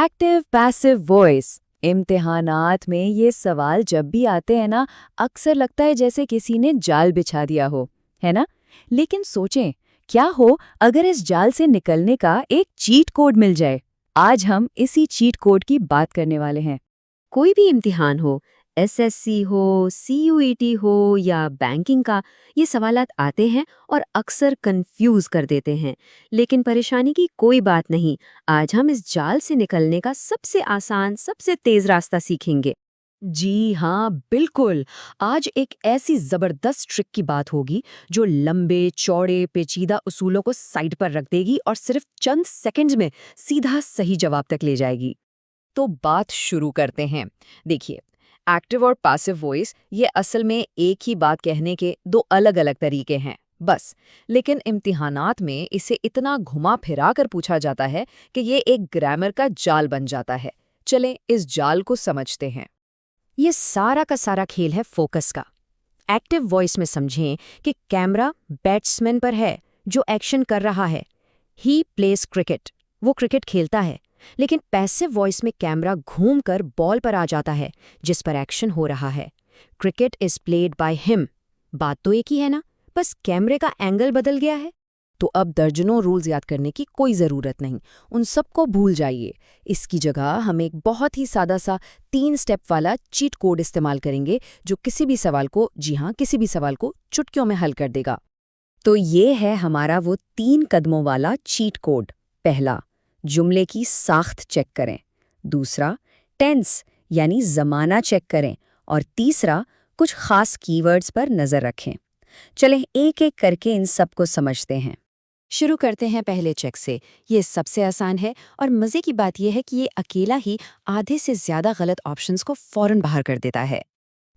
Active passive voice. इम्तिहानात में ये सवाल जब भी आते हैं ना, अक्सर लगता है जैसे किसी ने जाल बिछा दिया हो, है ना? लेकिन सोचें, क्या हो अगर इस जाल से निकलने का एक चीट कोड मिल जाए? आज हम इसी चीट कोड की बात करने वाले हैं। कोई भी इम्तिहान हो, एसएससी हो, सीयूईटी हो या बैंकिंग का, ये सवालात आते हैं और अक्सर कंफ्यूज कर देते हैं। लेकिन परेशानी की कोई बात नहीं, आज हम इस जाल से निकलने का सबसे आसान, सबसे तेज रास्ता सीखेंगे। जी हाँ, बिल्कुल। आज एक ऐसी जबरदस्त ट्रिक की बात होगी जो लंबे चौड़े पेचीदा उसूलों को साइड पर रख देगी और सिर्फ चंद सेकंड्स में सीधा सही जवाब तक ले जाएगी। तो बात शुरू करते हैं। देखिए, एक्टिव और पैसिव वॉइस ये असल में एक ही बात कहने के दो अलग-अलग तरीके हैं, बस। लेकिन इम्तिहानात में इसे इतना घुमा फिरा कर पूछा जाता है कि ये एक ग्रामर का जाल बन जाता है। चलें इस जाल को समझते हैं। ये सारा का सारा खेल है फोकस का। एक्टिव वॉइस में समझें कि कैमरा बैट्समैन पर है जो एक्शन कर रहा है। ही प्लेस क्रिकेट, वो क्रिकेट खेलता है। लेकिन पैसिव वॉइस में कैमरा घूमकर बॉल पर आ जाता है जिस पर एक्शन हो रहा है। Cricket is played by him. बात तो एक ही है ना, बस कैमरे का एंगल बदल गया है। तो अब दर्जनों रूल्स याद करने की कोई ज़रूरत नहीं, उन सबको भूल जाइए। इसकी जगह हम एक बहुत ही सादा सा 3 स्टेप वाला चीट कोड इस्तेमाल करेंगे जो किसी भी सवाल को, जी हाँ, किसी भी सवाल को चुटकियों में हल कर देगा। तो ये है हमारा वो 3 कदमों वाला चीट कोड। पहला, जुमले की साख्त चेक करें। दूसरा, टेंस यानी ज़माना चेक करें। और तीसरा, कुछ खास कीवर्ड्स पर नज़र रखें। चलें एक एक करके इन सबको समझते हैं। शुरू करते हैं पहले चेक से। ये सबसे आसान है और मज़े की बात यह है कि ये अकेला ही आधे से ज़्यादा गलत ऑप्शंस को फ़ौरन बाहर कर देता है।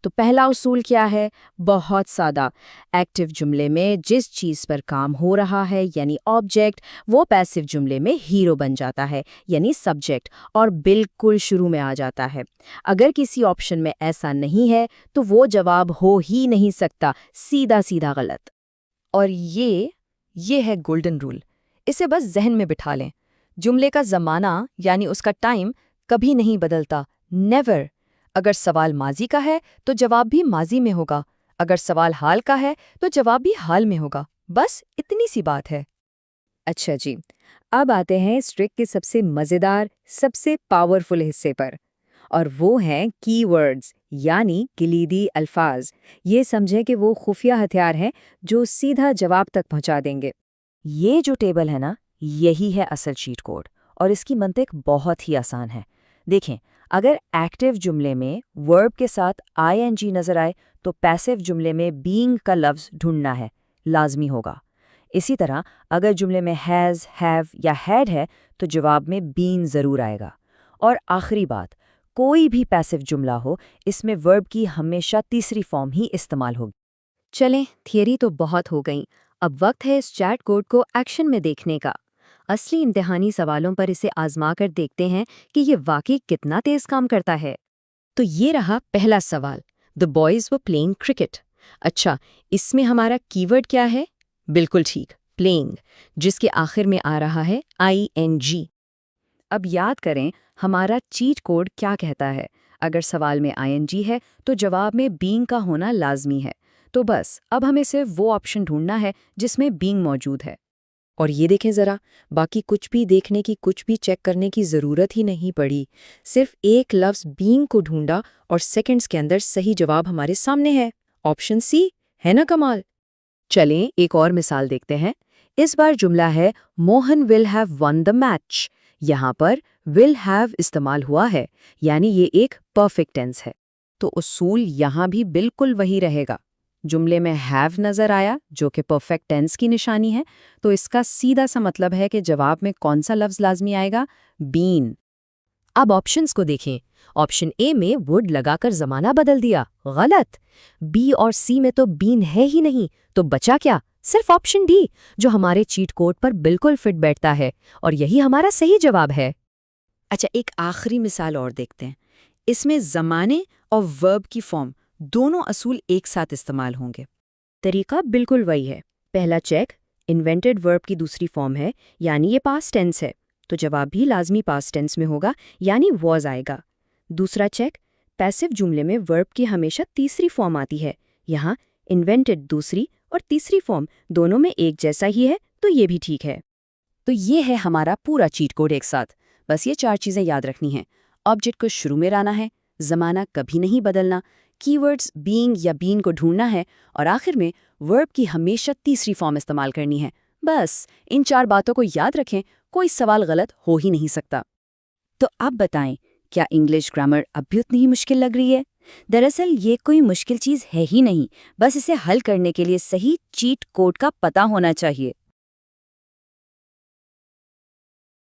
तो पहला उसूल क्या है? बहुत सादा। एक्टिव जुमले में जिस चीज़ पर काम हो रहा है यानी ऑब्जेक्ट, वो पैसिव जुमले में हीरो बन जाता है यानी सब्जेक्ट, और बिल्कुल शुरू में आ जाता है। अगर किसी ऑप्शन में ऐसा नहीं है तो वो जवाब हो ही नहीं सकता, सीधा सीधा गलत। और ये है गोल्डन रूल। इसे बस जहन में बिठा लें। जुमले का ज़माना यानी उसका टाइम कभी नहीं बदलता, नेवर। अगर सवाल माजी का है तो जवाब भी माजी में होगा, अगर सवाल हाल का है तो जवाब भी हाल में होगा। बस इतनी सी बात है। अच्छा जी, अब आते हैं इस ट्रिक के सबसे मज़ेदार, सबसे पावरफुल हिस्से पर, और वो हैं कीवर्ड्स यानी किलीदी अल्फाज। ये समझें कि वो खुफिया हथियार हैं जो सीधा जवाब तक पहुंचा देंगे। ये जो टेबल है ना, यही है असल चीट कोड, और इसकी मंतिक बहुत ही आसान है। देखें, अगर एक्टिव जुमले में वर्ब के साथ आईएनजी नजर आए तो पैसिव जुमले में बीइंग का लफ्ज ढूंढना है, लाजमी होगा। इसी तरह अगर जुमले में हैज़, हैव या हैड है तो जवाब में बीन ज़रूर आएगा। और आखिरी बात, कोई भी पैसिव जुमला हो, इसमें वर्ब की हमेशा तीसरी फॉर्म ही इस्तेमाल होगी। चलें, थियरी तो बहुत हो गई। अब वक्त है इस चैट कोड को एक्शन में देखने का। असली इम्तिहानी सवालों पर इसे आजमा कर देखते हैं कि ये वाकई कितना तेज काम करता है। तो ये रहा पहला सवाल, the boys were playing cricket. अच्छा, इसमें हमारा कीवर्ड क्या है? बिल्कुल ठीक, प्लेइंग, जिसके आखिर में आ रहा है ING। अब याद करें हमारा चीट कोड क्या कहता है। अगर सवाल में ING है तो जवाब में बीइंग का होना लाजमी है। तो बस अब हमें सिर्फ वो ऑप्शन ढूंढना है जिसमें बीइंग मौजूद है। और ये देखें ज़रा, बाकी कुछ भी देखने की, कुछ भी चेक करने की ज़रूरत ही नहीं पड़ी। सिर्फ एक लफ्ज़ बीइंग को ढूंढा और सेकंड्स के अंदर सही जवाब हमारे सामने है। ऑप्शन सी है ना कमाल। चलें एक और मिसाल देखते हैं। इस बार जुमला है Mohan will have one the match. यहाँ पर विल हैव इस्तेमाल हुआ है, यानी ये एक परफेक्ट टेंस है। तो उसूल यहाँ भी बिल्कुल वही रहेगा। जुमले में हैव नज़र आया जो कि परफेक्ट टेंस की निशानी है, तो इसका सीधा सा मतलब है कि जवाब में कौन सा लफ्ज़ लाजमी आएगा? बीन। अब ऑप्शंस को देखें। ऑप्शन ए में वुड लगाकर जमाना बदल दिया, गलत। बी और सी में तो बीन है ही नहीं, तो बचा क्या? सिर्फ ऑप्शन डी, जो हमारे चीट कोड पर बिल्कुल फिट बैठता है, और यही हमारा सही जवाब है। अच्छा, एक आखिरी मिसाल और देखते हैं। इसमें ज़माने और वर्ब की फॉर्म दोनों असूल एक साथ इस्तेमाल होंगे। तरीका बिल्कुल वही है। पहला चेक, इन्वेंटेड वर्ब की दूसरी फॉर्म है, यानी ये पास्ट टेंस है। तो जवाब भी लाजमी पास्ट टेंस में होगा, यानी वॉज आएगा। दूसरा चेक, पैसिव जुमले में वर्ब की हमेशा तीसरी फॉर्म आती है। यहाँ इन्वेंटेड दूसरी और तीसरी फॉर्म दोनों में एक जैसा ही है, तो ये भी ठीक है। तो ये है हमारा पूरा चीट कोड एक साथ। बस ये 4 चीज़ें याद रखनी हैं। ऑब्जेक्ट को शुरू में लाना है, ज़माना कभी नहीं बदलना, कीवर्ड्स बीइंग या बीन को ढूंढना है, और आखिर में वर्ब की हमेशा तीसरी फॉर्म इस्तेमाल करनी है। बस इन 4 बातों को याद रखें, कोई सवाल गलत हो ही नहीं सकता। तो आप बताएं, क्या इंग्लिश ग्रामर अब भी उतनी ही मुश्किल लग रही है? दरअसल ये कोई मुश्किल चीज़ है ही नहीं, बस इसे हल करने के लिए सही चीट कोड का पता होना चाहिए।